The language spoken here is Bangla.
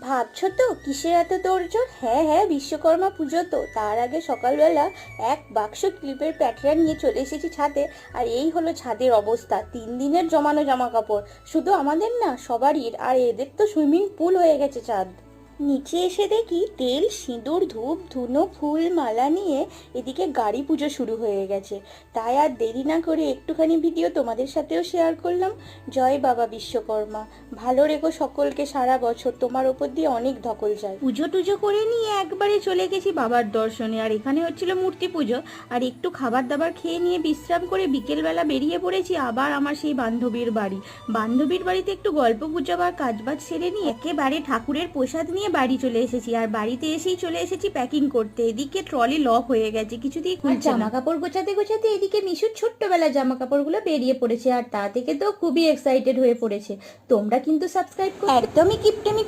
ভাবছো তো কিসের এত তোড়জোড়? হ্যাঁ হ্যাঁ, বিশ্বকর্মা পুজো তো। তার আগে সকালবেলা এক বাক্স ক্লিপের প্যাটার্ন নিয়ে চলে এসেছি ছাদে। আর এই হলো ছাদের অবস্থা, 3 দিনের জমানো জামা কাপড়। শুধু আমাদের না, সবারই। আর এদের তো সুইমিং পুল হয়ে গেছে ছাদ। নিচে এসে দেখি তেল, সিঁদুর, ধূপ, ধুনো, ফুল, মালা নিয়ে এদিকে গাড়ি পুজো শুরু হয়ে গেছে। তাই আর দেরি না করে একটুখানি ভিডিও তোমাদের সাথেও শেয়ার করলাম। জয় বাবা বিশ্বকর্মা, ভালো রেখো সকলকে সারা বছর। তোমার ওপর দিয়ে অনেক ধকল যায়। পুজো টুজো করে নিয়ে একবারে চলে গেছি বাবার দর্শনে। আর এখানে হচ্ছিল মূর্তি পুজো। আর একটু খাবার দাবার খেয়ে নিয়ে বিশ্রাম করে বিকেলবেলা বেরিয়ে পড়েছি আবার আমার সেই বান্ধবীর বাড়ি। বান্ধবীর বাড়িতে একটু গল্প গুজব আর কাজবাজ সেরে নিয়ে একেবারে ঠাকুরের প্রসাদ নিয়ে বাড়ি চলে এসেছি। আর বাড়িতে এসেই চলে এসেছি প্যাকিং করতে। এদিকে ট্রলি লক হয়ে গেছে, কিছুতেই খুলছে না। জামা কাপড় গোছাতে গোছাতে এদিকে মিশুর ছোট্টবেলার জামা কাপড়গুলো বেরিয়ে পড়েছে। আর তা থেকে তো খুবই এক্সাইটেড হয়ে পড়েছে। তোমরা কিন্তু সাবস্ক্রাইব করো, একদমই কিপটেমি